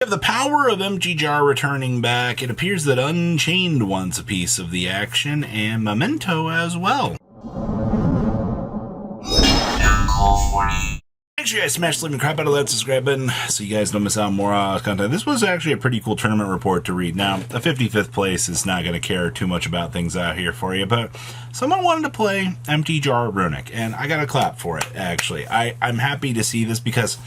We have the power of Empty Jar returning back. It appears that Unchained wants a piece of the action, and Memento as well. Make sure you guys smash the living crap out of that subscribe button so you guys don't miss out on more content. This was actually a pretty cool tournament report to read. Now, a 55th place is not going to care too much about things out here for you, but someone wanted to play Empty Jar Runic, and I got to clap for it, actually. I'm happy to see this because,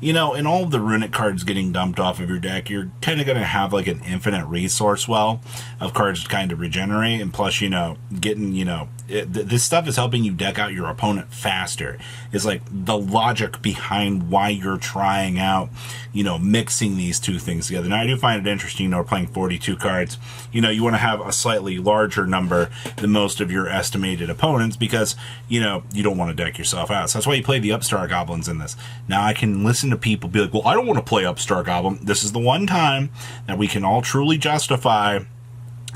you know, in all of the Runic cards getting dumped off of your deck, you're kind of going to have like an infinite resource well of cards to kind of regenerate, and plus, you know, getting, you know, this stuff is helping you deck out your opponent faster. It's like the logic behind why you're trying out, you know, mixing these two things together. Now, I do find it interesting, you know, we're playing 42 cards. You know, you want to have a slightly larger number than most of your estimated opponents because, you know, you don't want to deck yourself out. So that's why you play the Upstart Goblins in this. Now, I can listen to people be like, well, I don't want to play Upstart Goblin. This is the one time that we can all truly justify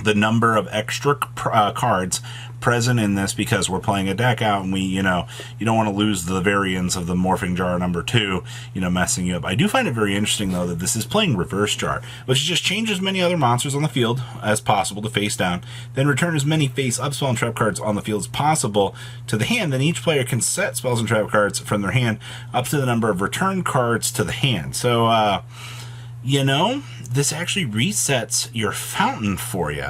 the number of extra cards present in this because we're playing a deck out and we, you know, you don't want to lose the variance of the Morphing Jar number 2, you know, messing you up. I do find it very interesting, though, that this is playing Reverse Jar, which just changes many other monsters on the field as possible to face down, then return as many face up spell and trap cards on the field as possible to the hand. Then each player can set spells and trap cards from their hand up to the number of return cards to the hand. So, you know, this actually resets your fountain for you,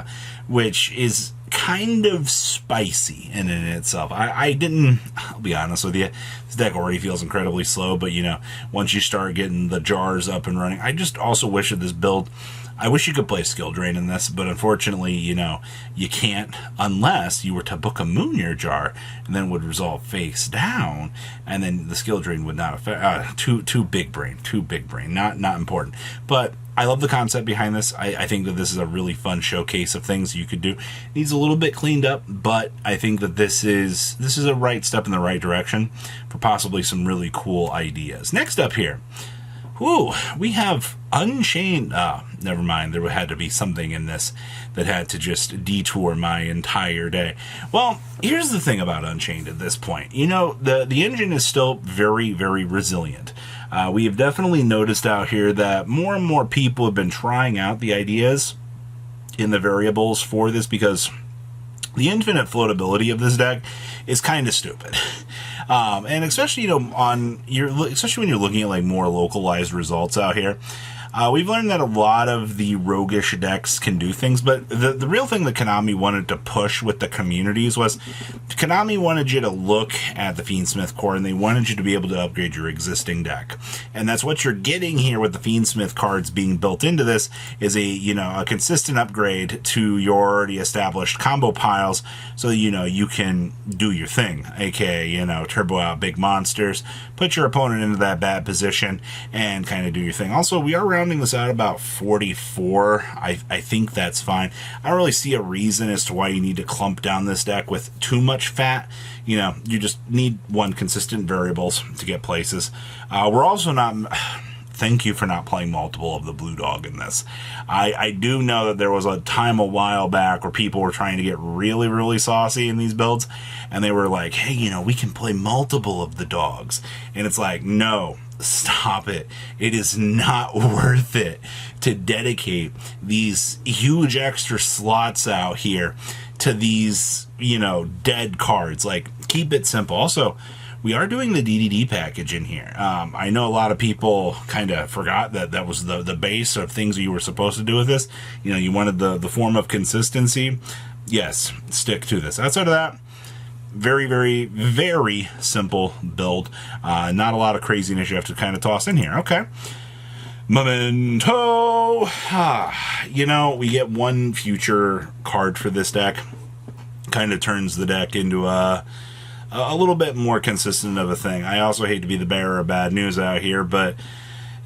which is kind of spicy in and itself. I'll be honest with you, this deck already feels incredibly slow, but, you know, once you start getting the jars up and running, I just also wish that this build, I wish you could play Skill Drain in this, but unfortunately, you know, you can't unless you were to book a Moonir Jar and then would resolve face down, and then the Skill Drain would not affect, too big brain, not important. But I love the concept behind this. I think that this is a really fun showcase of things you could do. It needs a little bit cleaned up, but I think that this is a right step in the right direction for possibly some really cool ideas. Next up here, we have Unchained. Never mind. There had to be something in this that had to just detour my entire day. Well, here's the thing about Unchained at this point. You know, the engine is still very, very resilient. We have definitely noticed out here that more and more people have been trying out the ideas in the variables for this because the infinite floatability of this deck is kind of stupid. And especially, you know, especially when you're looking at like more localized results out here. We've learned that a lot of the roguish decks can do things, but the real thing that Konami wanted to push with the communities was Konami wanted you to look at the Fiendsmith core, and they wanted you to be able to upgrade your existing deck. And that's what you're getting here with the Fiendsmith cards being built into this is a consistent upgrade to your already established combo piles so that, you know, you can do your thing, aka, you know, turbo out big monsters, put your opponent into that bad position, and kind of do your thing. Also, we are rounding this out about 44. I think that's fine. I don't really see a reason as to why you need to clump down this deck with too much fat. You know, you just need one consistent variables to get places. We're also not... Thank you for not playing multiple of the Blue Dog in this. I do know that there was a time a while back where people were trying to get really, really saucy in these builds, and they were like, hey, you know, we can play multiple of the dogs. And it's like, no, stop it. It is not worth it to dedicate these huge extra slots out here to these, you know, dead cards. Like, keep it simple. Also, we are doing the DDD package in here. I know a lot of people kind of forgot that that was the base of things you were supposed to do with this. You know, you wanted the form of consistency. Yes, stick to this. Outside of that, very, very, very simple build. Not a lot of craziness you have to kind of toss in here. Okay. Memento. You know, we get one future card for this deck. Kind of turns the deck into a little bit more consistent of a thing. I also hate to be the bearer of bad news out here, but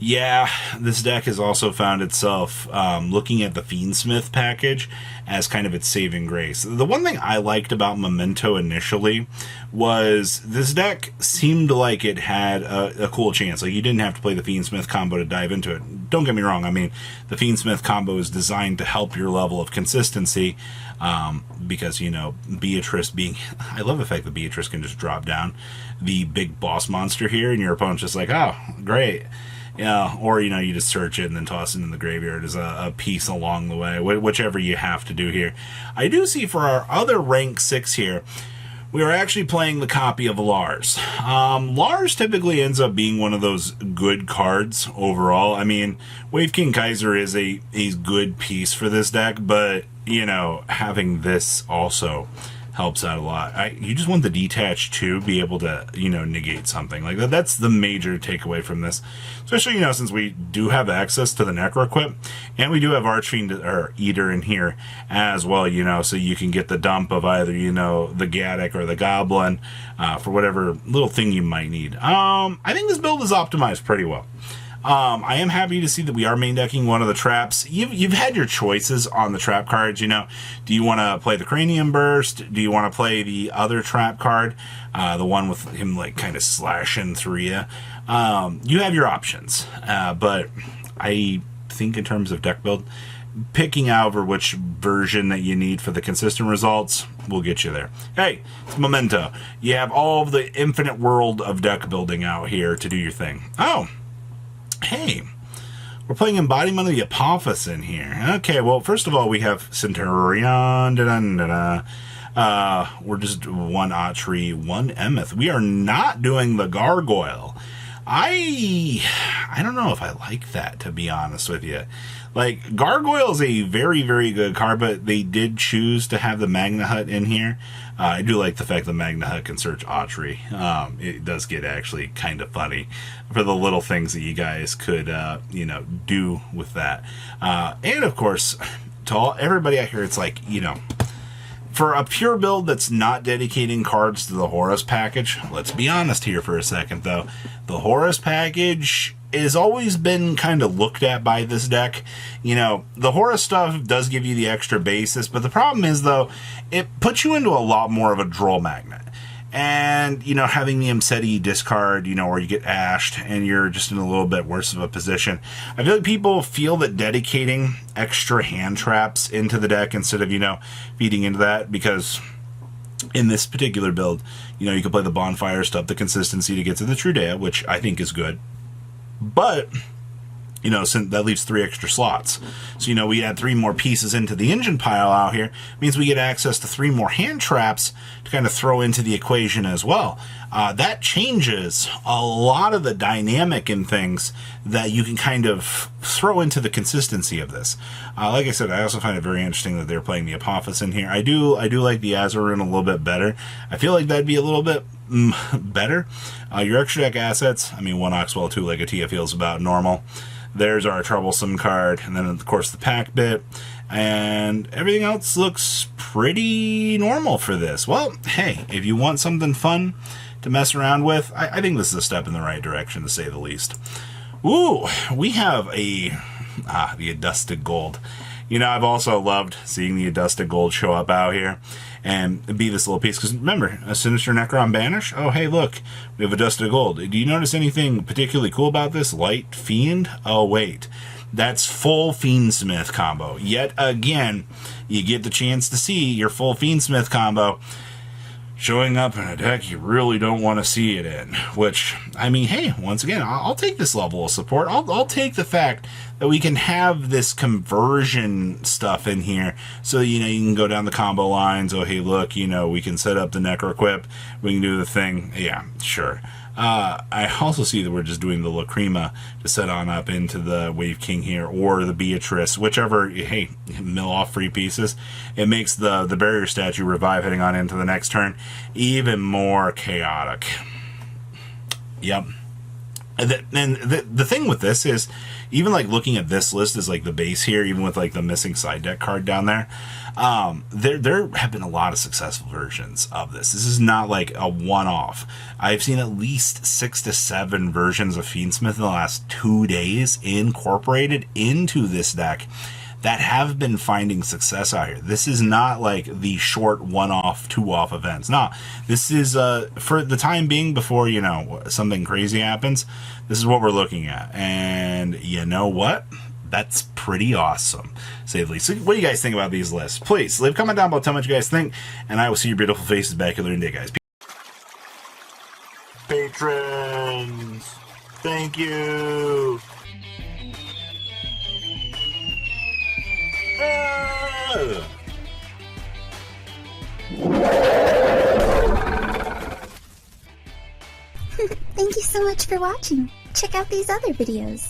yeah, this deck has also found itself looking at the Fiendsmith package as kind of its saving grace. The one thing I liked about Memento initially was this deck seemed like it had a cool chance. Like, you didn't have to play the Fiendsmith combo to dive into it. Don't get me wrong. I mean, the Fiendsmith combo is designed to help your level of consistency because, you know, Beatrice being... I love the fact that Beatrice can just drop down the big boss monster here, and your opponent's just like, oh, great. Yeah, or you just search it and then toss it in the graveyard as a piece along the way, whichever you have to do here. I do see for our other rank 6 here, we are actually playing the copy of Lars. Lars typically ends up being one of those good cards overall. I mean, Wave King Kaiser is a good piece for this deck, but having this also helps out a lot. You just want the detach to be able to, negate something like that. That's the major takeaway from this. Especially, since we do have access to the Necro equip, and we do have Archfiend or Eater in here as well, so you can get the dump of either, the Gaddock or the Goblin for whatever little thing you might need. I think this build is optimized pretty well. I am happy to see that we are main decking one of the traps. You've had your choices on the trap cards, Do you want to play the Cranium Burst? Do you want to play the other trap card? The one with him, kind of slashing through you? You have your options. But I think in terms of deck build, picking out over which version that you need for the consistent results will get you there. Hey, it's Memento. You have all of the infinite world of deck building out here to do your thing. Oh, hey, we're playing Embodiment of the Apophis in here. Okay, well, first of all, we have Centurion. We're just one Atri, one Emeth. We are not doing the Gargoyle. I don't know if I like that, to be honest with you. Gargoyle is a very, very good card, but they did choose to have the Magna Hut in here. I do like the fact that Magna Hut can search Autry. It does get actually kind of funny for the little things that you guys could, do with that. And of course, to everybody out here, it's for a pure build that's not dedicating cards to the Horus package, let's be honest here for a second, though. The Horus package has always been kind of looked at by this deck. The Horus stuff does give you the extra basis, but the problem is, though, it puts you into a lot more of a draw magnet. And, having the Emseti discard, or you get ashed and you're just in a little bit worse of a position. I feel like people feel that dedicating extra hand traps into the deck instead of, feeding into that, because in this particular build, you can play the Bonfire stuff, the consistency to get to the Trudea, which I think is good. But, since that leaves 3 extra slots. So, we add 3 more pieces into the engine pile out here. It means we get access to 3 more hand traps to kind of throw into the equation as well. That changes a lot of the dynamic in things that you can kind of throw into the consistency of this. Like I said, I also find it very interesting that they're playing the Apophis in here. I do like the Azarun a little bit better. I feel like that'd be a little bit better. Your extra deck assets, one Oxwell, 2 Legatia feels about normal. There's our Troublesome card, and then of course the Pack Bit, and everything else looks pretty normal for this. Well, hey, if you want something fun to mess around with, I think this is a step in the right direction, to say the least. Ooh, we have the Adusted Gold. I've also loved seeing the Adusted Gold show up out here and be this little piece. Because remember, a Sinister Necron Banish? Oh, hey, look, we have Adusted Gold. Do you notice anything particularly cool about this? Light Fiend? Oh, wait. That's full Fiendsmith combo. Yet again, you get the chance to see your full Fiendsmith combo showing up in a deck you really don't want to see it in. Which, hey, once again, I'll take this level of support. I'll take the fact that we can have this conversion stuff in here, so you can go down the combo lines. Oh, hey, look, we can set up the Necro equip, we can do the thing. Yeah, sure. I also see that we're just doing the Lacrima to set on up into the Wave King here, or the Beatrice, whichever. Hey, mill off free pieces. It makes the barrier statue revive heading on into the next turn even more chaotic. Yep. And the thing with this is, even looking at this list as the base here, even with the missing side deck card down there, there have been a lot of successful versions of this. This is not a one-off. I've seen at least 6 to 7 versions of Fiendsmith in the last 2 days incorporated into this deck that have been finding success out here. This is not the short one-off, two-off events. No, this is for the time being, before something crazy happens. This is what we're looking at, and you know what? That's pretty awesome, to say the least. So what do you guys think about these lists? Please leave a comment down below. Tell me what you guys think, and I will see your beautiful faces back here in the day, guys. Patrons, Thank you. Ah! Thank you so much for watching. Check out these other videos.